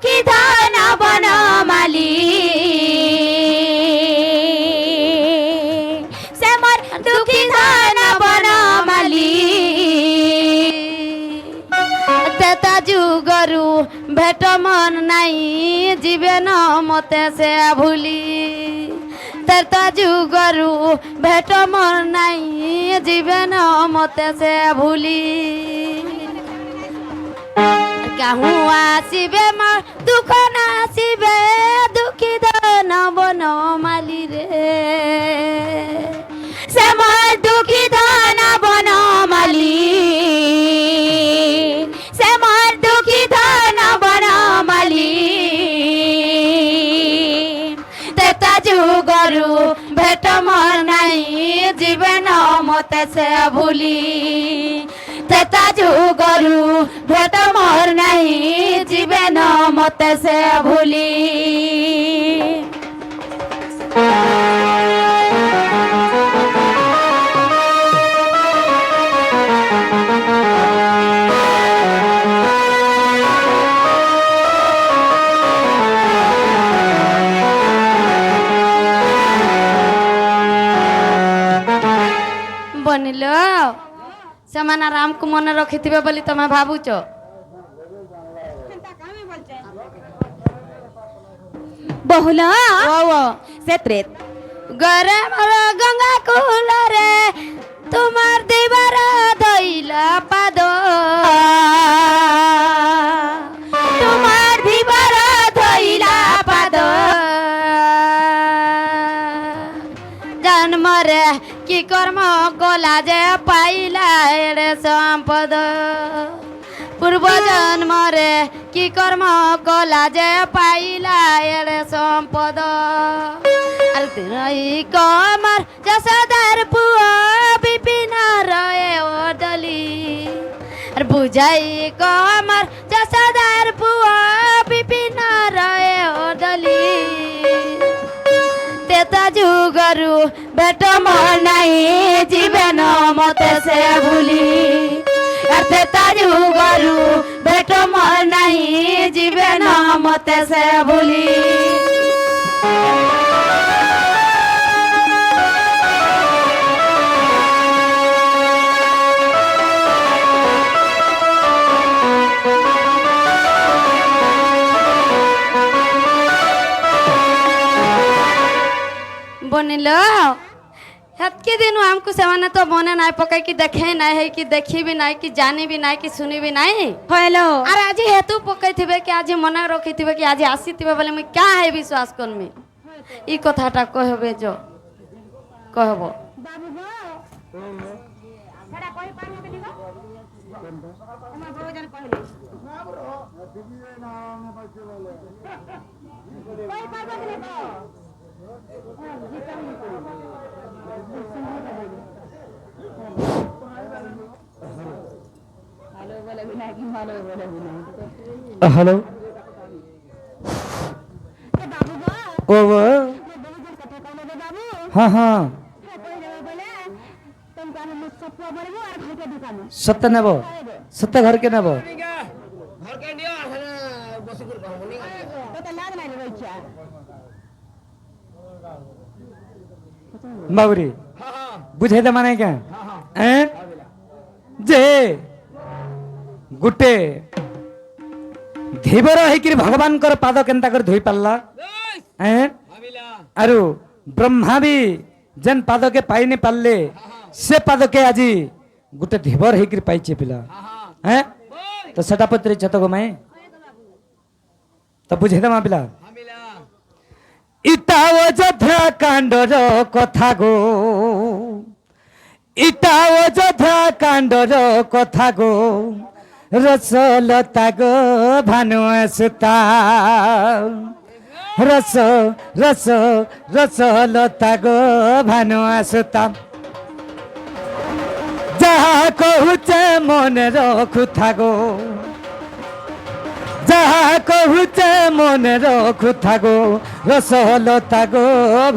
কি ধান বনমালী সে মোর দুঃখী ধান বনমালী তেতা যুগরু ভেট মন নাই জীবে ন মতে সে ভুলি তেতা যুগরু ভেট মন নাই জীবে ন মতে সে ভুলি কাহু আসিবে মোর দুঃখ নাসিবে দুঃখী ধন বনমালী রে সে মোর দুঃখী ধন বনমালী সে মোর দুঃখী ধন বনমালী তেতা যুগরু ভেট মোর নাই জীবন মতে সে ভুলি তেতা যুগরু ভেট মোর নাই জীবন মতে সে ভুলি বনিল ସେମାନେ ରାମକୁ ମନେ ରଖିଥିବେ ବୋଲି ତମେ ଭାବୁଛ ବହୁଲ ସେଥିରେ ଗରେ ମୋର ଗଙ୍ଗା କୁଳରେ ତୁମର ଦିବାର ଧଇଲା ପାଦ ତୁମର ଦିବାର ଧଇଲା ପାଦ ଜନ୍ମରେ কি কর্ম কলা যে পাইলা এড়ে সম্পদ পূর্ব জন্মরে কি কর্ম কলা যে পাইলা এড়ে সম্পদ আর তুই কমর যশোদার পুয়া বিপিন রয়ে ওডলি আর বুঝাই কমর যশোদার পুয়া বিপিন রয়ে ওডলি তেতা যুগরু ভেট মোর নাই জীবন মতে সে ভুলি তেতা যুগরু ভেট মোর নাই জীবন মতে সে ভুলি বনিল হেতকে দিন আমকু সেমানে তো মনে নাই পকাই কি দেখে নাই হে কি দেখি বি নাই কি জানি বি নাই কি শুনি বি নাই হইলো আর আজি হেতু পকাই থিবে কি আজি মনে রখি থিবে কি আজি আসি থিবে বলে মুই কা হে বিশ্বাস করমি ই কথাটা কহবে যো কহব বাবু গো সেটা কই পারমু কি গো আমার বউ জান কইলে না ব্রো দিবি না আমি পাইছে বলে কই পারবো কি গো हेलो ओ हाँ हाँ सत्य नेब सत्य घर के नेब बाबुरी बुझे दे माने क्या जे गुटे धीबर होकर भगवान कर पाद केनता कर धोई पारला आरु ब्रह्मा भी जेन पाद के पाई नहीं पारले से पाद के आज गुटे धीबर होकर पाइचे पिला हैं तो सेटा पत्री चत गो माई तो बुझे दे मा पिला इटा अयोध्या कांडर कथा गो इटा अयोध्या कांडर कथा गो रसलता गो भानु सुता रस रस रसलता गो भानु सुता जहाँ कहूचे मन रखुथा गो जहाँ कहूचे मन रखुथा गो रसलता गो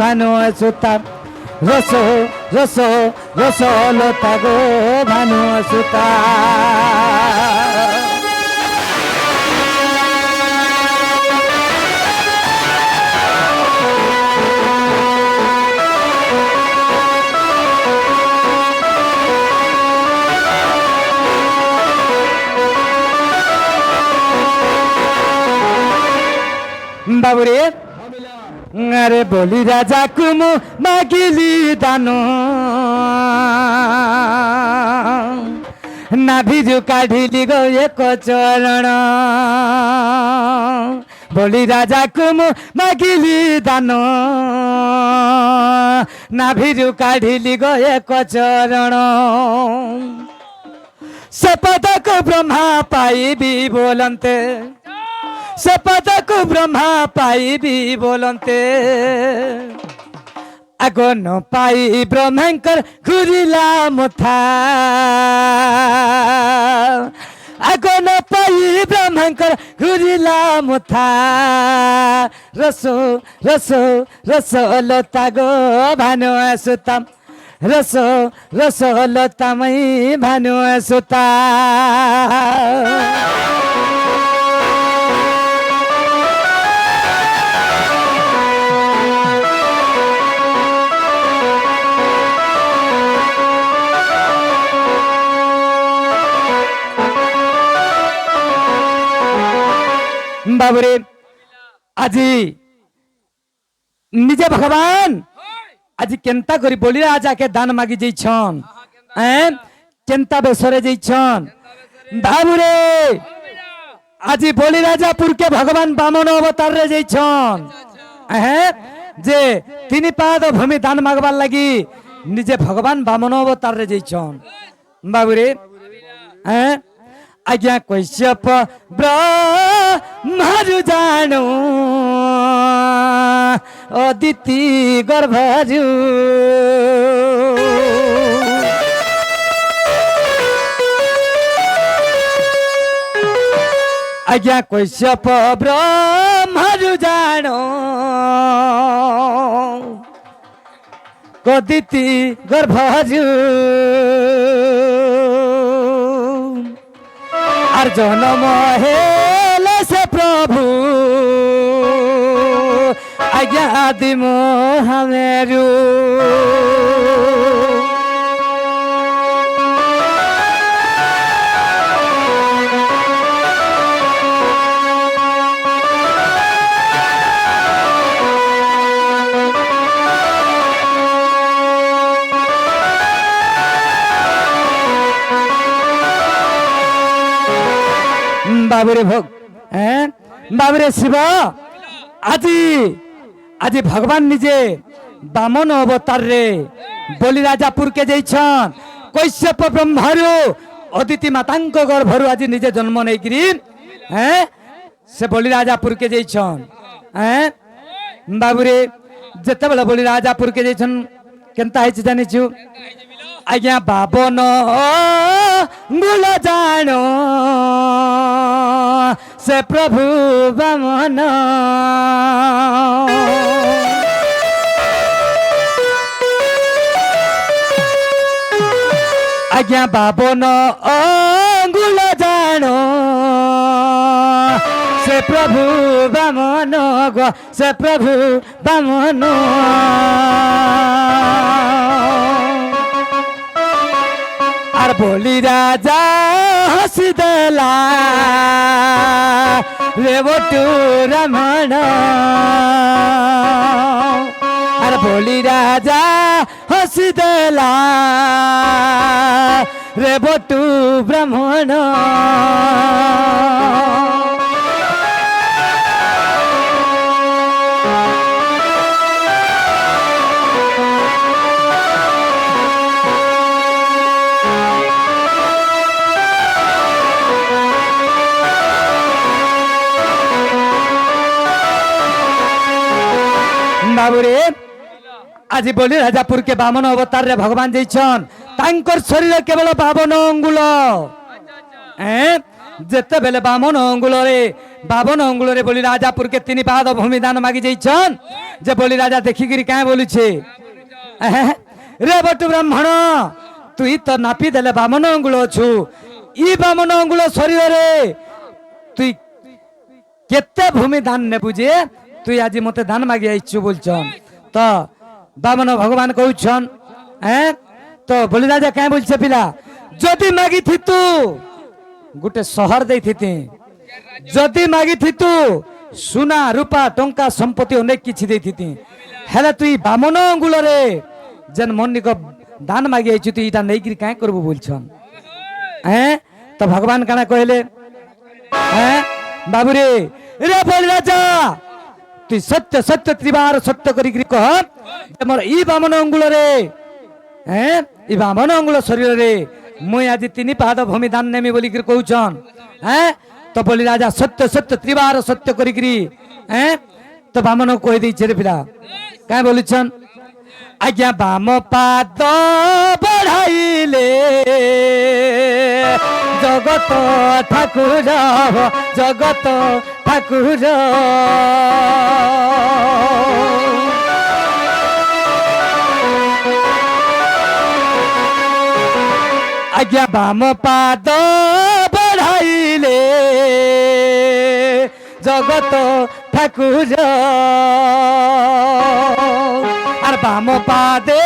भानु सुता रस रस रसलता गो भानु सुता বাবুরে আরে বলি রাজা কুমু মাগিলি দান নাভিজু কাঢ়িলি গো এক চরণ বলি রাজা কুমু মাগিলি দান নাভিজু কাঢ়িলি গো এক চরণ से पद को ब्रह्मा पाइबी बोलते से पद को ब्रह्मा पाइबी बोलते आगो न पाई ब्रह्मंकर घुरिला मुथा आगो न पाई ब्रह्मंकर घुरिला मुथा रसो रसो रसो लता गो भानु सुतम रसो रसो लतामई भानु सुता बाबुरे আজি निजे भगवान आज केंता करी बोली राजा के दान मागी जाइछन केंता बेसरे जाइछन बाबुरे आज बोली राजापुर के भगवान बामन अवतार रे जाइछन जे तिनी पाद भूमि दान मागबार लगी निजे भगवान बामन अवतार रे जाइछन बाबुरे आज्ञा कश्यप ब्रह्मरु जानो अदिति गर्भजु आज्ञा कश्यप ब्रह्मरु जानो अदिति गर्भजु আর জনম হেলে সে প্রভু আজ্ঞা দিম হামেরু बाबुरे भोग बाबुरे शिव আজি আজি भगवान निजे बामन अवतार रे बोली राजापुर के जाइछन कश्यप ब्रह्मरु अदिति मातांक गर्भरु आज निजे जन्म नहीं गिरी से बोली राजापुर के जाइछन बाबुरे जते बेला बोली राजापुर के जाइछन केनता है जानिछु आज्ञा बाबन गुल जानो से प्रभु बामन आज्ञा बाबन गुल जानो से प्रभु बामन गो से प्रभु बामन আর বলি রাজা হসি দেলা রে বটু রমণ আর বলি রাজা হসি দেলা রে বটু ব্রাহ্মণ बाबुरे आज बोली राजापुर के बामन अवतार रे भगवान जाइछन तांकर शरीर केवल 52 अंगुल जेते बेले 52 अंगुल रे बोली राजापुर के 3 पाद भूमि दान मागी जाइछन जे बोली राजा देखि गिरी काहे बोलु छे रे बटु ब्राह्मण तुई तो नापी देले 52 अंगुल छु ई 52 अंगुल शरीर रे तुई केते भूमि दान ने बुझे तुई आज मते दान मागी आइछु बोलछन तो बामन भगवान कहउछन तो बोली राजा काहे बोलछे पिला जदि मागी थितु गुटे शहर देई थिति जदि मागी थितु ସୁନା ରୂପା ଟଙ୍କା ସମ୍ପତ୍ତି ଅନେକ କିଛି ଦେଇଥିତି ହେଲେ ତୁଇ ବାମନ ଅଙ୍ଗୁଳରେ ଯେନ୍ ମନିକ ଦାନ ମାଗି ଆଇଛୁ ତୁଇ ଏଇଟା ନେଇକିରି କାଇଁ କରବୁ ବୋଲଛନ୍ ତ ଭଗବାନ କାଣା କହିଲେ ବାବୁରେ ରେ ବଳି ରାଜା তুই সত্য সত্য ত্রিবার সত্য করিকি কহ মোর ই বামন অঙ্গুଳରେ ই বামন অঙ্গুଳ শরীরে মুই আজি 3 পাদ ভূমি দান নেমি বলিকি কହୁଛন তো বলি রাজা সত্য সত্য ত্রিবার সত্য করিকি তো বামন কই দেইছে রে পিলা কাই বলিছন আজ্ঞা বাম পাদ বঢ়াইলে জগত ঠাকুর জগত ঠাকুর আজ্ঞা বাম পাদ বঢ়াইলে জগত ঠাকুর আর বাম পাদে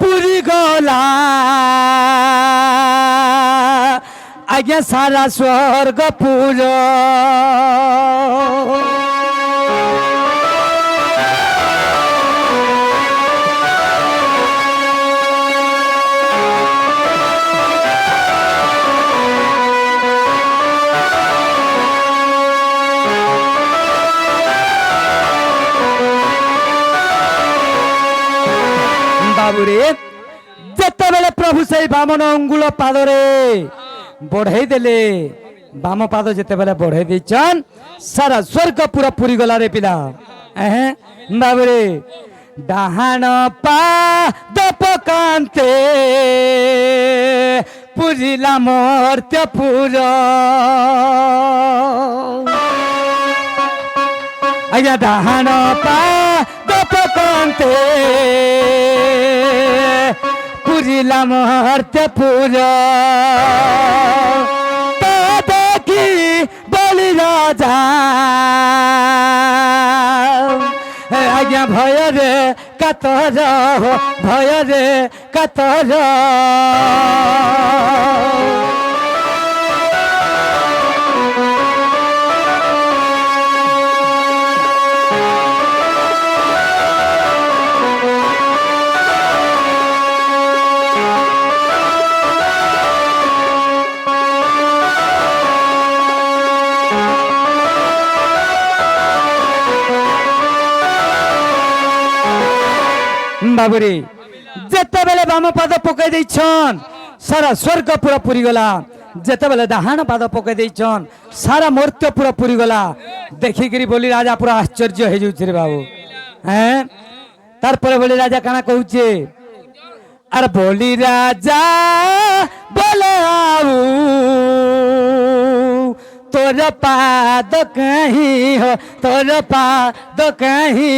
পুরি গলা আজ্ঞা সারা স্বর্গপুর বাবুরে যেতবেলে প্রভু সেই বামন অঙ্গুল পাদরে বঢ়াই দেলে বাম পাদ যেতবেলে বঢ়াই দিছন সারা স্বর্গ পুরা পুরি গলা রে পিলা বাবুরে ডাহাণ পাদ পকান্তে পুরিলা মর্ত্যপুর আজ্ঞা ডাহাণ পাদ পকান্তে পুরিলা মর্ত্যপুর দেখি বলি রাজা আজ্ঞা ভয়রে কাতর ভয়রে কাতর বাবুরে যেতবেলে বাম পাদ পকাই দিছন সারা স্বর্গ পুরা পুরি গলা যেতবেলে ডাহাণ পাদ পকাই দিছন সারা মর্ত্য পুরা পুরি গলা দেখিকি বলি রাজা পুরা আশ্চর্য হয়ে যাচ্ছে রে বাবু তারপরে বলি রাজা কানা কହୁছে আর বলি রাজা বলে আউ তোর পাদ কহি হো তোর পাদ কহি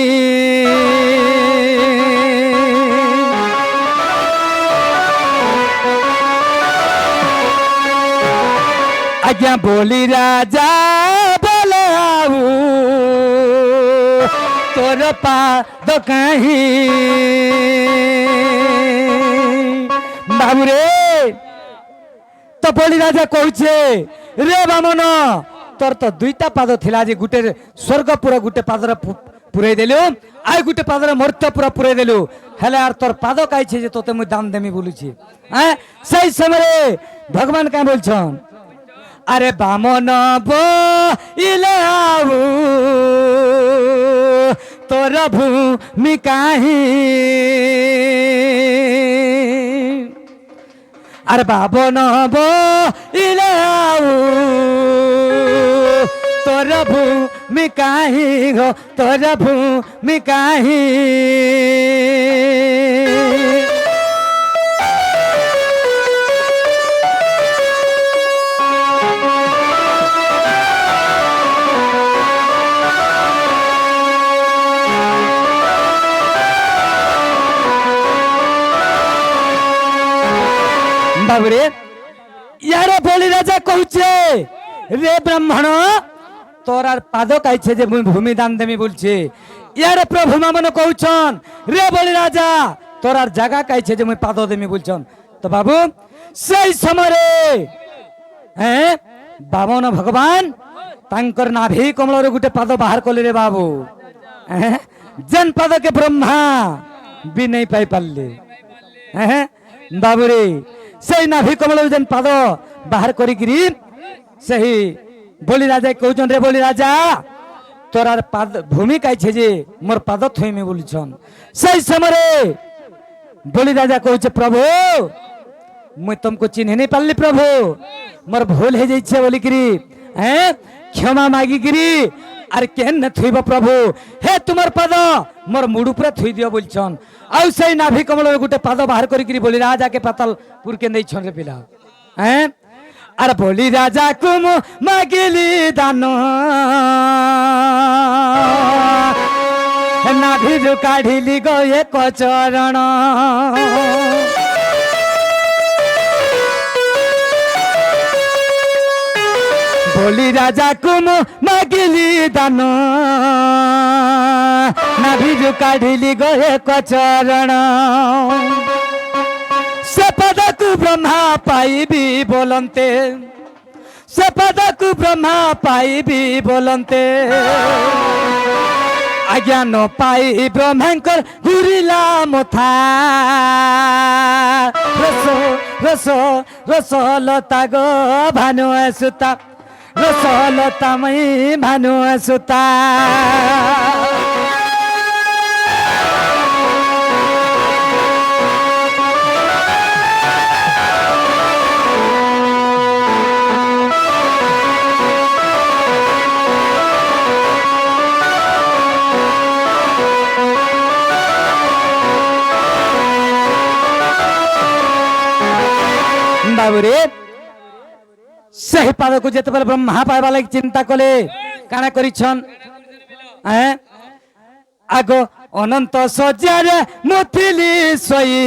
আজ্ঞা বলি রাজা বলে আউ তোর পাদ কহি বাবুরে তো বলি রাজা কହୁছে রে বামন তোর তো দুইটা পাদ থিলা যে গুটে স্বর্গপুর গুটে পাদরে পুরাই দেলু আই গুটে পাদরে মর্ত্যপুর পুরাই দেলু হেলে আর তোর পাদ কাইছে যে তোতে মুই দাম দেমি বলুছি সেই সময়ে ভগবান কা বলছন আরে বামন বইলে আউ তোর ভূমি কাহি আর বাবন বইলে আউ তোর ভূমি কাহি গো তোর ভূমি কাহি বাবুরে ইয়ারে বলি রাজা কହୁছে রে ব্রাহ্মণ তোর আর পাদ কাইছে যে ভূমি দান দেমি বলছে ইয়ারে প্রভু মামন কହୁছন রে বলি রাজা তোর আর জায়গা কাইছে যে মুই পাদ দেমি বলছন তো বাবু সেই সময়ে বামন ভগবান तांकर नाभि कमल गोटे पाद बाहर कले रे बाबू जेन पाद के ब्रह्मा भी नहीं पाई पारे बाबू रे से नाभि कमल जेन पाद बाहर करी सही बोली राजा कहउछन रे बोली राजा तोरार पाद भूमि काइछे जे मोर पाद थइमे बोलछन सही समय बोली राजा कहउछे प्रभु मुई तुमको चिन्ह नहीं पारली प्रभु मोर भूल हे जाइछे बोली करी हैं क्षमा मागी करी आर केन थुइब प्रभु हे तुमर पाद मोर मुड़ ऊपर थुइ दियो बोलछन आउ सही नाभि कमल गोटे पाद बाहर करी बोली राजा के पातालपुर के नहीं छन रे पिला हैं अरे बोली राजा कुम मागिली दानो नाभि काढ़िली गो एक चरण बोली राजा कुम मागिली दानो नाभि काढ़िली गो एक चरण से पदक ब्रह्मा पाइबी बोलते से पदक ब्रह्मा पाइबी बोलते आज्ञा न पाई ब्रह्मंकर घुरिला मथा रसो रसो रसो लता गो भानु सुता रसो लता मई भानु सुता बाबूरे सही पाद को जेते बेले ब्रह्मा पाइबा लागि चिंता कले काना करिछन आगो अनंत सज्जार मुथिली सोई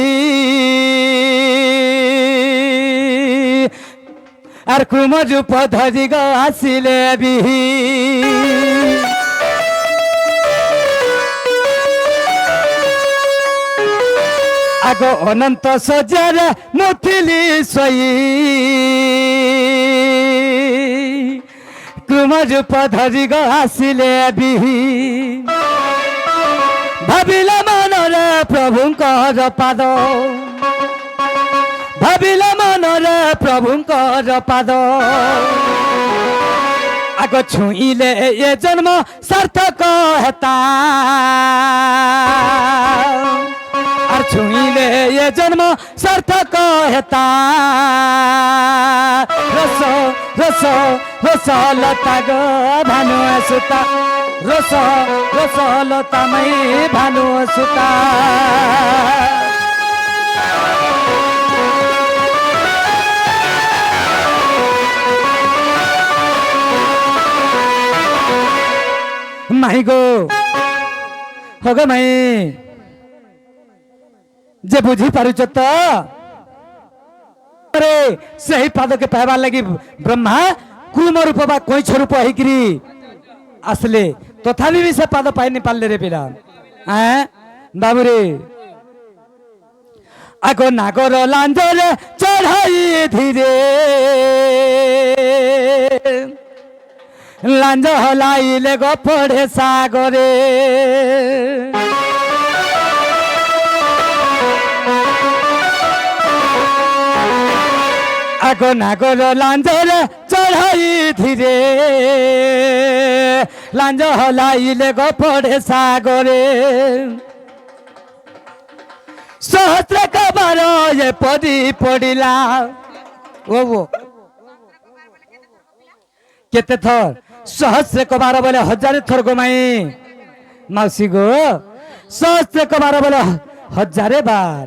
आर कुम रूप धरि ग आसिले बिही आगो अनंत सज्जार मुथिली सोई कुम रूप धरि ग आसिले बिही भाविला मनरे प्रभुंकर पाद भाविला मनरे प्रभुंकर पाद आगो छुईले ये जन्म सार्थक हेता आर छुईले ये जन्म सार्थक हेता रस रस रस लता गो भानु सुता रस रस लता मई भानु सुता माई गो होगा माई जे बुझी पारुच तो अरे सही पाद के पाइबार लगी ब्रह्मा कुम रूप बा कोइछ रूप होइकरी आसले तथापि भी से पाद पाइ नहीं पारले रे पिला बाबू रे आगो नागर लांजर चढ़ाई धीरे लांज हलाइले गो पड़े सागरे आगो नागर लांजर चढ़ाई धीरे लांज हलाइले गो पड़े सागरे सहस्र कबार ये पदी पड़िला वो केते थर सहस्र कबार बोले हजार थर गोमाई माउसी गो सहस्र कबार बोले हजारे बार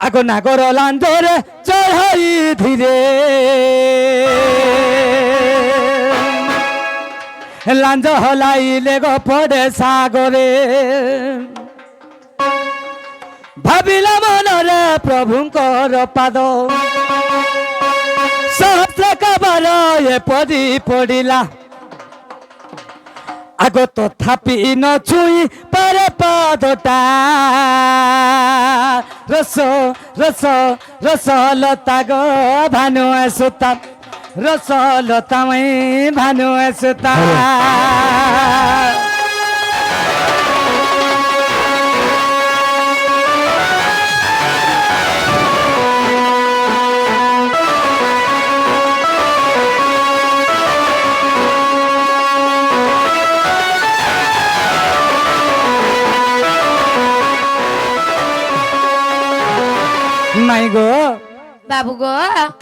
आगो नागर लांजर चढ़ाई धीरे लांज हलाइले गो पड़े सागरे भाविला मनरे प्रभुंकर पाद सहस्र कबार ये पदी पड़िला आगो तथापि न छुई पारे पादटा रस रस रस लता गो भानु सुता রসলতাময় ভানু সুতা মাই গো বাবু গো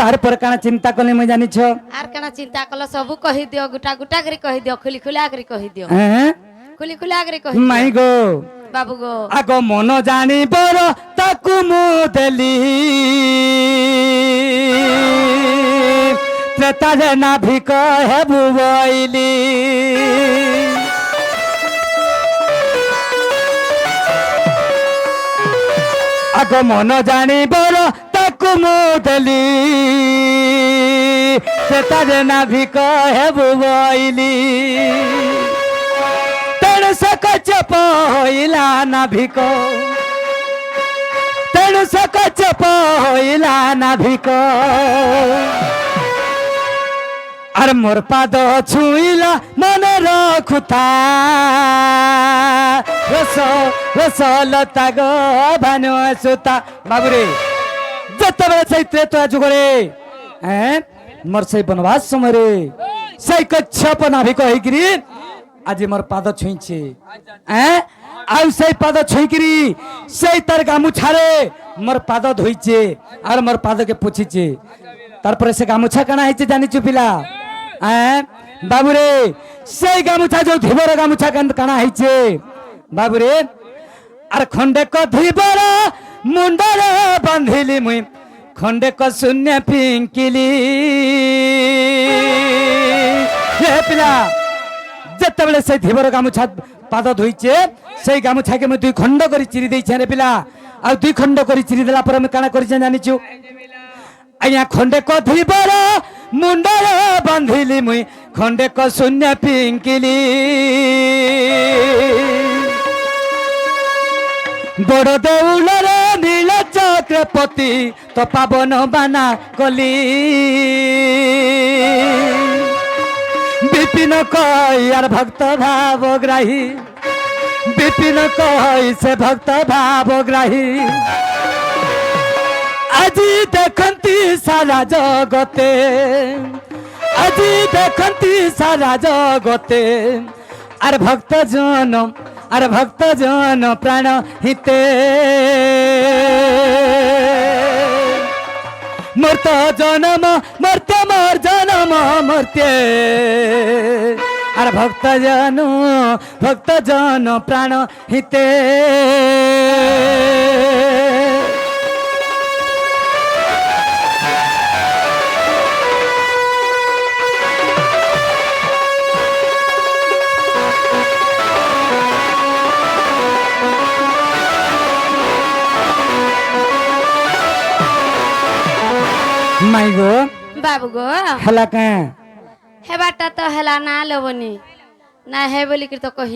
তারপর কানা চিন্তা কলে মুই জানিছ আর কেন চিন্তা কল সবু কহি দিও গুটা গুটা করে কহি দিও খুলি খুলা করে কহি দিও হ্যাঁ খুলি খুলা করে কহি মাই গো বাবু গো আগ মন জানিবর তাকু মু দেলি ত্রেতারে নাভিক হেবু বইলি আগ মন জানিবর তাকু মু দেলি ত্রেতারে নাভিক হেবু বইলি তেণু সকচপ হইলা নাভিক তেণু সকচপ হইলা নাভিক আর মোর পাদ ছুইলা মনে রখুথা রস রসলতা গো ভানু সুতা বাবুরে যেতবে সেই ত্রেতা যুগরে হ্যাঁ মোর সেই বনবাস সমୟରେ সেই কচ্ছপ নাভিক হইকিরি আজি মোর পাদ ছুঁইছে হ্যাঁ আউ সেই পাদ ছুঁইকিরি সেই তার গামুছারে মোর পাদ ধুইছে আর মোর পাদকে পুছিছে তারপরে সে গামুছা কানা হয়েছে জানিছু পিলা হ্যাঁ বাবুরে সেই গামুছা যে ধীবর গামুছা কানা হয়েছে বাবুরে আর খন্ডেক ধীবর মুন্ডরে বাঁধিলি মুই খন্ডেক শূন্য পিঙ্কিলি হে পিলা যেতবে সেই ধীবর গামুছা পাদ ধুইছে সেই গামুছাকে মুই দুই খণ্ড করে চিরি ଦେଇছে রে পিলা আর দুই খণ্ড করে চিরি দেলা পরে আমি কানা করিছে জানিছু আইয়া খন্ডেক ধীবর মুন্ডরে বাঁধিলি মুই খন্ডেক শূন্য পিঙ্কিলি বড় দেউলরে নীল চক্রপতি তো পাবন বানা কলি বিপিন কই আর ভক্ত ভাবগ্রাহী বিপিন কই সে ভক্ত ভাবগ্রাহী আজি দেখন্তি সারা জগতে আজি দেখন্তি সারা জগতে আর ভক্ত জন প্রাণ হিতে মূর্ত জনম মর্তে মোর জনম মর্তে আর ভক্ত জন প্রাণ হিতে মাই গো বাবু গো হেলা কে হেবারটা তো হেলা না লবনি না হে বলি কি তো কহি